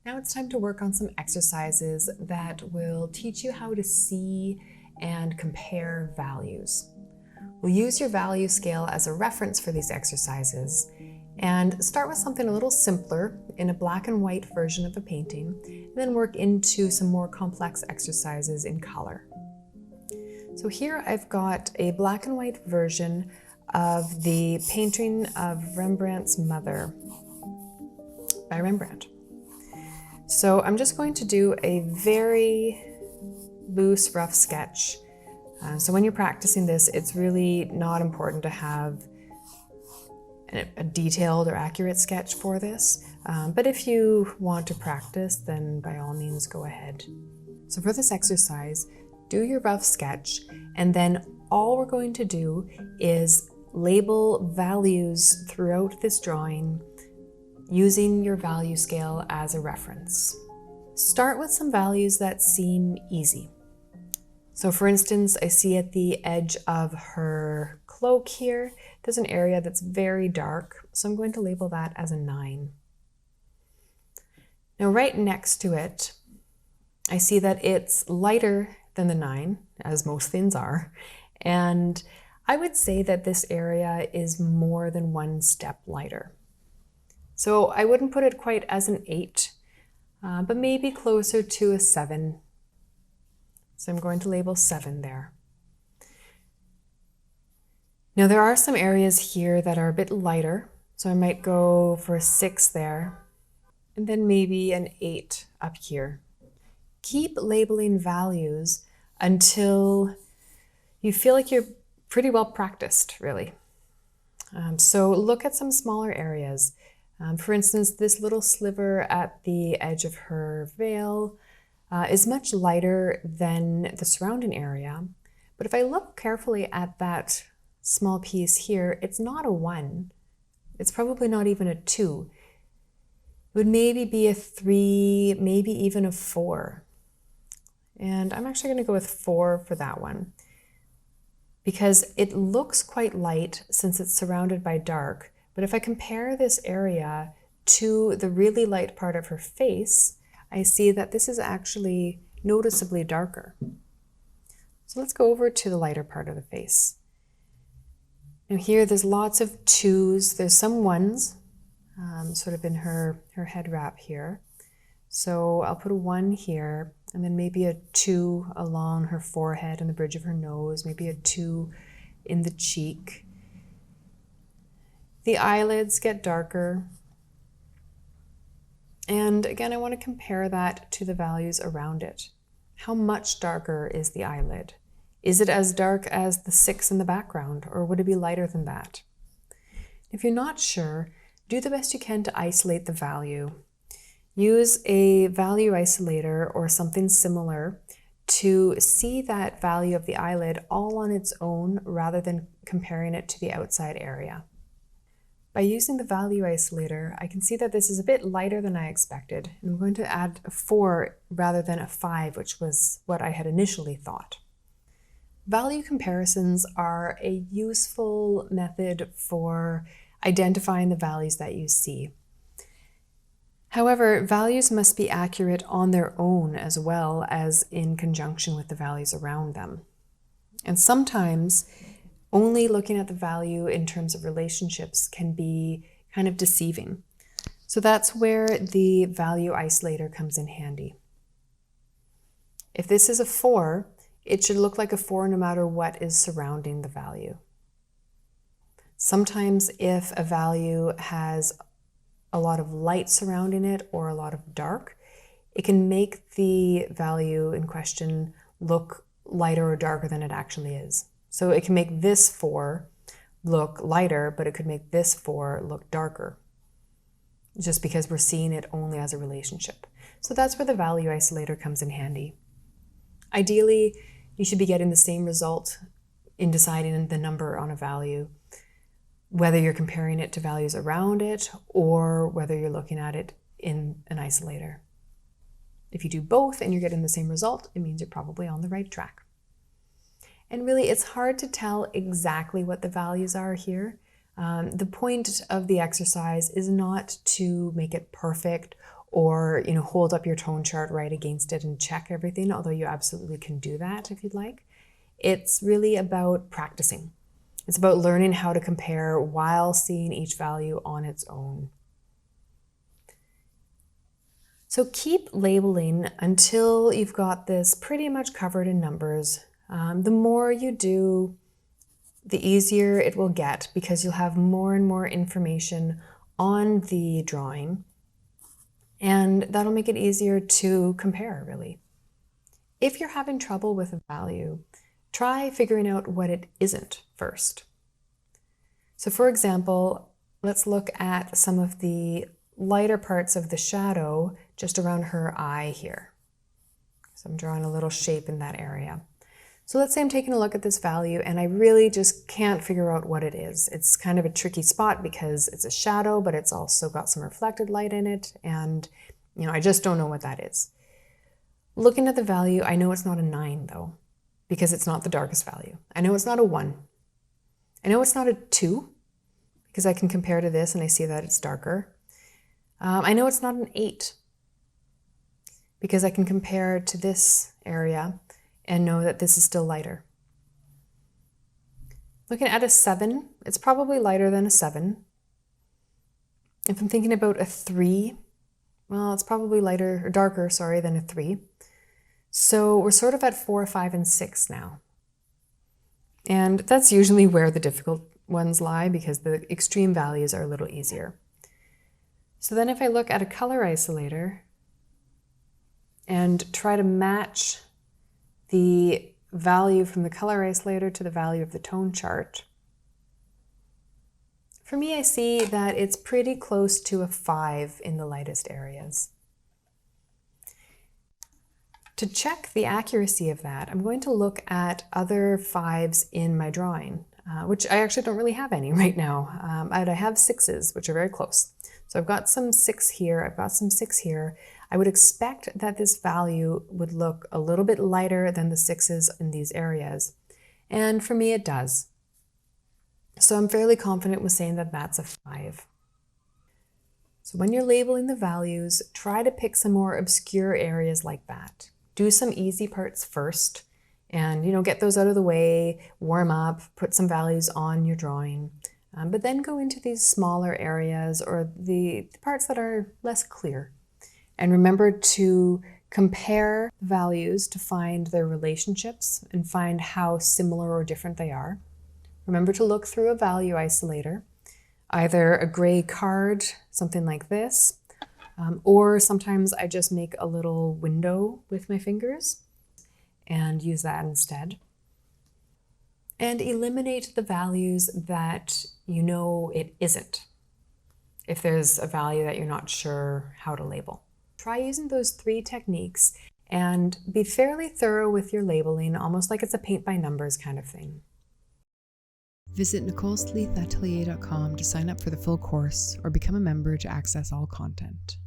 Now it's time to work on some exercises that will teach you how to see and compare values. We'll use your value scale as a reference for these exercises and start with something a little simpler in a black and white version of a painting, and then work into some more complex exercises in color. So here I've got a black and white version of the painting of Rembrandt's Mother by Rembrandt. So I'm just going to do a very loose, rough sketch. So when you're practicing this, it's really not important to have a detailed or accurate sketch for this. But if you want to practice, then by all means go ahead. So for this exercise, do your rough sketch, and then all we're going to do is label values throughout this drawing using your value scale as a reference. Start with some values that seem easy. So for instance, I see at the edge of her cloak here, there's an area that's very dark, so I'm going to label that as a 9. Now right next to it, I see that it's lighter than the 9, as most things are, and I would say that this area is more than 1 step lighter. So I wouldn't put it quite as an 8, but maybe closer to a 7. So I'm going to label 7 there. Now there are some areas here that are a bit lighter, so I might go for a 6 there, and then maybe an 8 up here. Keep labeling values until you feel like you're pretty well practiced, really. So look at some smaller areas. For instance, this little sliver at the edge of her veil is much lighter than the surrounding area. But if I look carefully at that small piece here, it's not a 1. It's probably not even a 2. It would maybe be a 3, maybe even a 4. And I'm actually going to go with 4 for that one, because it looks quite light since it's surrounded by dark. But if I compare this area to the really light part of her face, I see that this is actually noticeably darker. So let's go over to the lighter part of the face. Now here there's lots of 2s, there's some 1s, sort of in her head wrap here. So I'll put a 1 here, and then maybe a 2 along her forehead and the bridge of her nose, maybe a 2 in the cheek. The eyelids get darker. And again, I want to compare that to the values around it. How much darker is the eyelid? Is it as dark as the 6 in the background, or would it be lighter than that? If you're not sure, do the best you can to isolate the value. Use a value isolator or something similar to see that value of the eyelid all on its own rather than comparing it to the outside area. By using the value isolator, I can see that this is a bit lighter than I expected, and I'm going to add a 4 rather than a 5, which was what I had initially thought. Value comparisons are a useful method for identifying the values that you see. However, values must be accurate on their own as well as in conjunction with the values around them. And sometimes only looking at the value in terms of relationships can be kind of deceiving. So that's where the value isolator comes in handy. If this is a 4, it should look like a 4 no matter what is surrounding the value. Sometimes if a value has a lot of light surrounding it or a lot of dark, it can make the value in question look lighter or darker than it actually is. So it can make this 4 look lighter, but it could make this 4 look darker, just because we're seeing it only as a relationship. So that's where the value isolator comes in handy. Ideally, you should be getting the same result in deciding the number on a value, whether you're comparing it to values around it or whether you're looking at it in an isolator. If you do both and you're getting the same result, it means you're probably on the right track. And really, it's hard to tell exactly what the values are here. The point of the exercise is not to make it perfect or, hold up your tone chart right against it and check everything, although you absolutely can do that if you'd like. It's really about practicing. It's about learning how to compare while seeing each value on its own. So keep labeling until you've got this pretty much covered in numbers. The more you do, the easier it will get because you'll have more and more information on the drawing, and that'll make it easier to compare, really. If you're having trouble with a value, try figuring out what it isn't first. So for example, let's look at some of the lighter parts of the shadow just around her eye here. So I'm drawing a little shape in that area. So let's say I'm taking a look at this value and I really just can't figure out what it is. It's kind of a tricky spot because it's a shadow, but it's also got some reflected light in it. And, I just don't know what that is. Looking at the value, I know it's not a 9 though, because it's not the darkest value. I know it's not a 1. I know it's not a 2 because I can compare to this and I see that it's darker. I know it's not an 8 because I can compare to this area and know that this is still lighter. Looking at a 7, it's probably lighter than a 7. If I'm thinking about a 3, well, it's probably darker than a 3. So we're sort of at 4, 5, and 6 now. And that's usually where the difficult ones lie because the extreme values are a little easier. So then if I look at a color isolator and try to match the value from the color isolator to the value of the tone chart, for me, I see that it's pretty close to a 5 in the lightest areas. To check the accuracy of that, I'm going to look at other 5s in my drawing, which I actually don't really have any right now. I have 6s, which are very close. So I've got some 6 here, I've got some 6 here. I would expect that this value would look a little bit lighter than the 6s in these areas. And for me, it does. So I'm fairly confident with saying that that's a 5. So when you're labeling the values, try to pick some more obscure areas like that. Do some easy parts first and, get those out of the way, warm up, put some values on your drawing. But then go into these smaller areas or the parts that are less clear. And remember to compare values to find their relationships and find how similar or different they are. Remember to look through a value isolator, either a gray card, something like this, or sometimes I just make a little window with my fingers and use that instead. And eliminate the values that it isn't, if there's a value that you're not sure how to label. Try using those 3 techniques and be fairly thorough with your labeling, almost like it's a paint by numbers kind of thing. Visit NicoleSleethatelier.com to sign up for the full course or become a member to access all content.